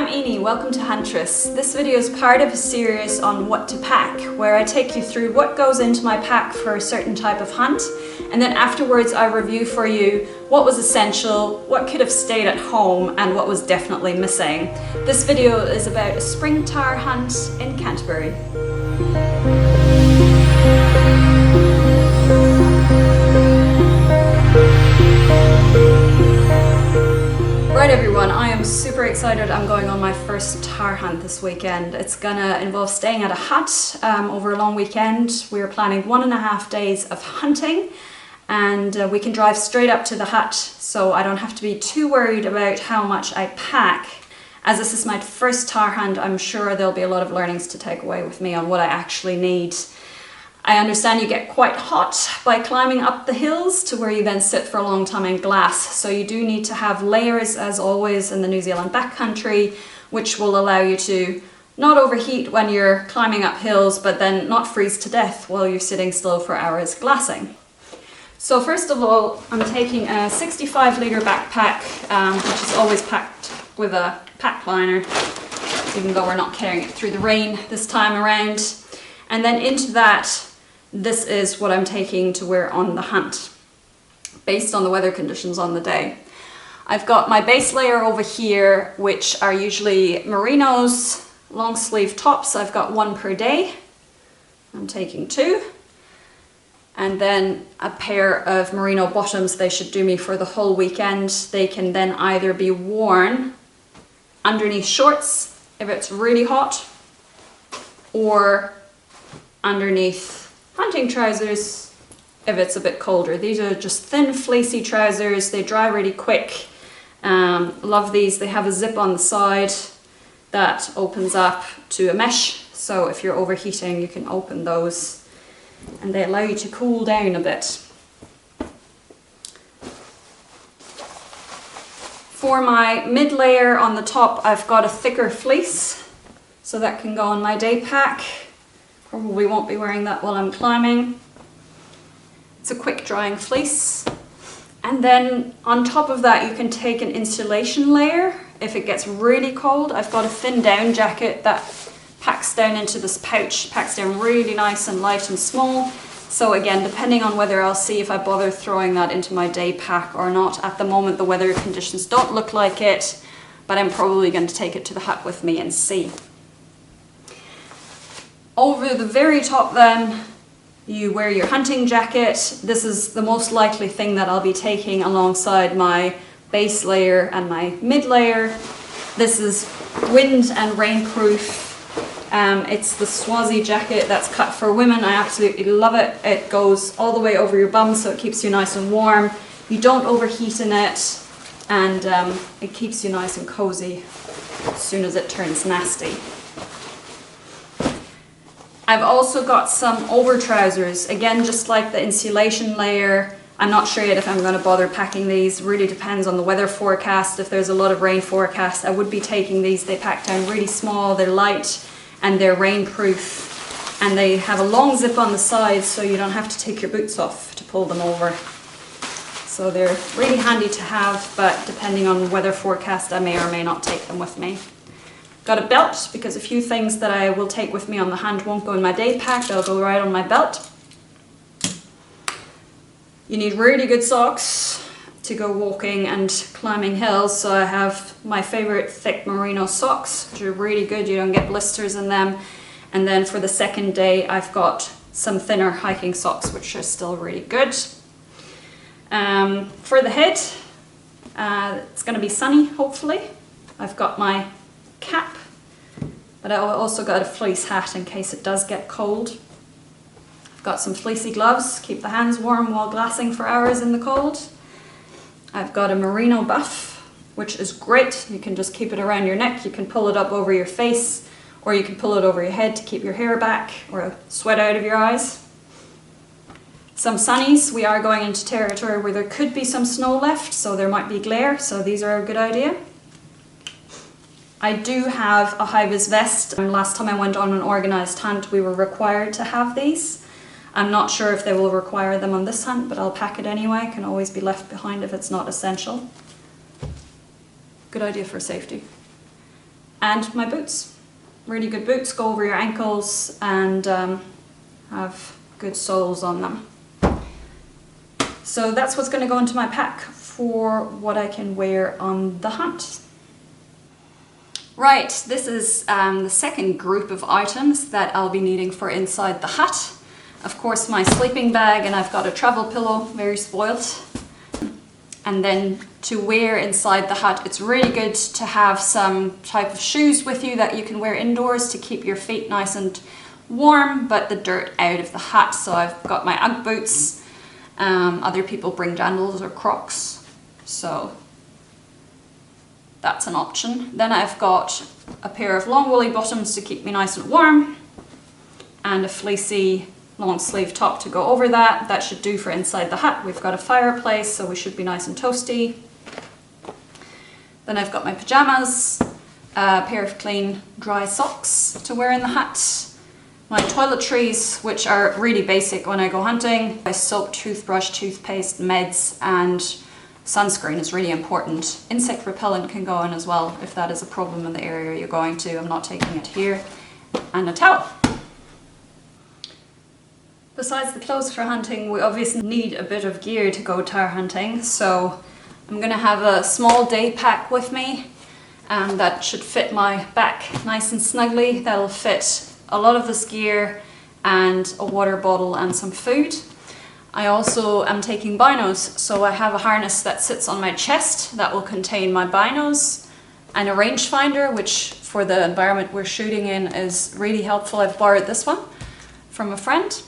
I'm Eni, welcome to Huntress. This video is part of a series on what to pack, where I take you through what goes into my pack for a certain type of hunt, and then afterwards I review for you what was essential, what could have stayed at home, and what was definitely missing. This video is about a spring tahr hunt in Canterbury. Right everyone, I am super excited. I'm going on my first tahr hunt this weekend. It's gonna involve staying at a hut over a long weekend. We're planning 1.5 days of hunting, and we can drive straight up to the hut, so I don't have to be too worried about how much I pack. As this is my first tahr hunt, I'm sure there'll be a lot of learnings to take away with me on what I actually need. I understand you get quite hot by climbing up the hills to where you then sit for a long time in glass. So you do need to have layers, as always, in the New Zealand backcountry, which will allow you to not overheat when you're climbing up hills, but then not freeze to death while you're sitting still for hours glassing. So first of all, I'm taking a 65-litre backpack, which is always packed with a pack liner, even though we're not carrying it through the rain this time around. And then into that, this is what I'm taking to wear on the hunt, based on the weather conditions on the day. I've got my base layer over here, which are usually merinos, long sleeve tops. I've got 1 per day. I'm taking 2. And then a pair of merino bottoms. They should do me for the whole weekend. They can then either be worn underneath shorts if it's really hot, or underneath hunting trousers if it's a bit colder. These are just thin fleecy trousers. They dry really quick. Love these. They have a zip on the side that opens up to a mesh, so if you're overheating you can open those and they allow you to cool down a bit. For my mid layer on the top, I've got a thicker fleece, so that can go on my day pack. Probably won't be wearing that while I'm climbing. It's a quick drying fleece. And then on top of that you can take an insulation layer if it gets really cold. I've got a thin down jacket that packs down into this pouch, packs down really nice and light and small. So again, depending on whether I'll see if I bother throwing that into my day pack or not. At the moment the weather conditions don't look like it, but I'm probably going to take it to the hut with me and see. Over the very top then, you wear your hunting jacket. This is the most likely thing that I'll be taking alongside my base layer and my mid layer. This is wind and rainproof. It's the Swazi jacket that's cut for women. I absolutely love it. It goes all the way over your bum, so it keeps you nice and warm. You don't overheat in it, and it keeps you nice and cozy as soon as it turns nasty. I've also got some over trousers, again just like the insulation layer. I'm not sure yet if I'm going to bother packing these. Really depends on the weather forecast. If there's a lot of rain forecast, I would be taking these. They pack down really small, they're light, and they're rainproof, and they have a long zip on the side so you don't have to take your boots off to pull them over. So they're really handy to have, but depending on weather forecast I may or may not take them with me. Got a belt, because a few things that I will take with me on the hunt won't go in my day pack, they'll go right on my belt. You need really good socks to go walking and climbing hills, so I have my favorite thick merino socks, which are really good, you don't get blisters in them. And then for the second day I've got some thinner hiking socks, which are still really good. For the head, it's going to be sunny hopefully. I've got my cap, but I also got a fleece hat in case it does get cold. I've got some fleecy gloves, keep the hands warm while glassing for hours in the cold. I've got a merino buff, which is great. You can just keep it around your neck, you can pull it up over your face, or you can pull it over your head to keep your hair back or sweat out of your eyes. Some sunnies. We are going into territory where there could be some snow left, so there might be glare, so these are a good idea. I do have a high-vis vest. Last time I went on an organised hunt we were required to have these. I'm not sure if they will require them on this hunt, but I'll pack it anyway. It can always be left behind if it's not essential. Good idea for safety. and my boots. Really good boots, go over your ankles and have good soles on them. So that's what's going to go into my pack for what I can wear on the hunt. Right, this is the second group of items that I'll be needing for inside the hut. Of course, my sleeping bag, and I've got a travel pillow, very spoilt. And then to wear inside the hut, it's really good to have some type of shoes with you that you can wear indoors to keep your feet nice and warm, but the dirt out of the hut. So I've got my Ugg boots. Other people bring jandals or Crocs, so that's an option. Then I've got a pair of long woolly bottoms to keep me nice and warm, and a fleecy long sleeve top to go over that. That should do for inside the hut. We've got a fireplace, so we should be nice and toasty. Then I've got my pajamas, a pair of clean dry socks to wear in the hut, my toiletries, which are really basic when I go hunting. My soap, toothbrush, toothpaste, meds, and sunscreen is really important. Insect repellent can go in as well if that is a problem in the area you're going to. I'm not taking it here. And a towel. Besides the clothes for hunting, we obviously need a bit of gear to go tahr hunting, so I'm gonna have a small day pack with me, and that should fit my back nice and snugly. That'll fit a lot of this gear and a water bottle and some food. I also am taking binos, so I have a harness that sits on my chest that will contain my binos, and a rangefinder, which for the environment we're shooting in is really helpful. I've borrowed this one from a friend.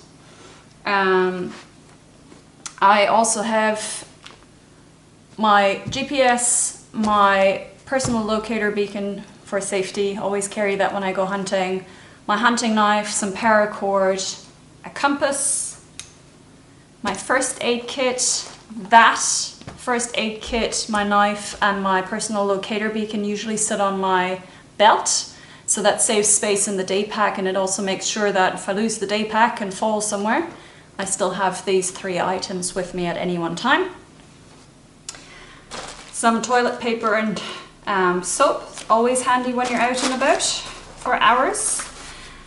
I also have my GPS, my personal locator beacon for safety, always carry that when I go hunting, my hunting knife, some paracord, a compass, my first aid kit, that first aid kit, my knife and my personal locator beacon usually sit on my belt, so that saves space in the day pack, and it also makes sure that if I lose the day pack and fall somewhere, I still have these 3 items with me at any one time. Some toilet paper and soap, always handy when you're out and about for hours.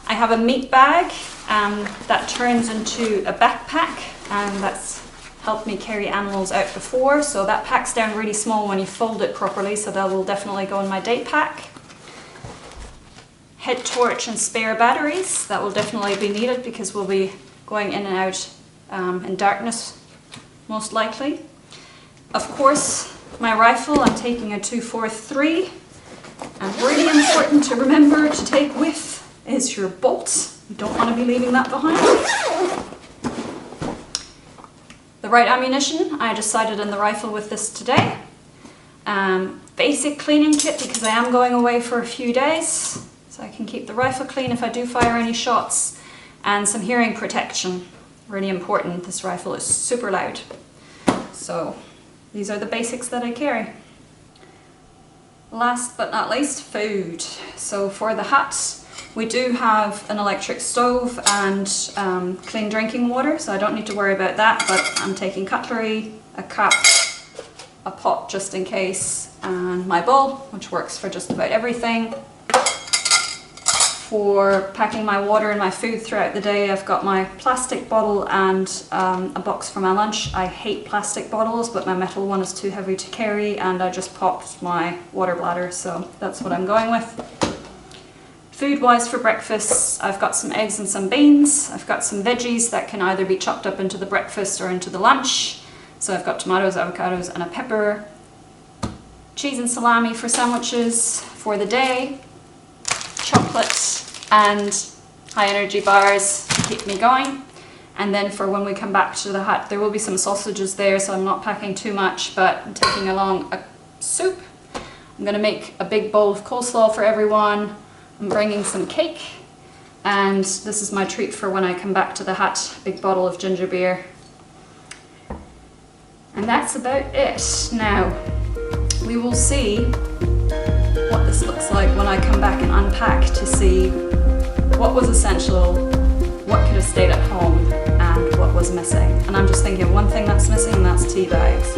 I have a meat bag that turns into a backpack, and that's helped me carry animals out before, so that packs down really small when you fold it properly, so that will definitely go in my day pack. Head torch and spare batteries, that will definitely be needed because we'll be going in and out in darkness, most likely. Of course, my rifle, I'm taking a 243, and really important to remember to take with is your bolts. You don't want to be leaving that behind. The right ammunition, I decided in the rifle with this today. Basic cleaning kit because I am going away for a few days, so I can keep the rifle clean if I do fire any shots, and some hearing protection. Really important, this rifle is super loud. So these are the basics that I carry. Last but not least, food. So for the hut, we do have an electric stove and clean drinking water, so I don't need to worry about that, but I'm taking cutlery, a cup, a pot just in case, and my bowl, which works for just about everything. For packing my water and my food throughout the day, I've got my plastic bottle and a box for my lunch. I hate plastic bottles, but my metal one is too heavy to carry, and I just popped my water bladder, so that's what I'm going with. Food-wise for breakfast, I've got some eggs and some beans. I've got some veggies that can either be chopped up into the breakfast or into the lunch. So I've got tomatoes, avocados, and a pepper. Cheese and salami for sandwiches for the day. Chocolate and high energy bars to keep me going. And then for when we come back to the hut, there will be some sausages there, so I'm not packing too much, but I'm taking along a soup. I'm gonna make a big bowl of coleslaw for everyone. I'm bringing some cake, and this is my treat for when I come back to the hut, big bottle of ginger beer. And that's about it. Now, we will see what this looks like when I come back and unpack to see what was essential, what could have stayed at home, and what was missing. And I'm just thinking one thing that's missing, and that's tea bags.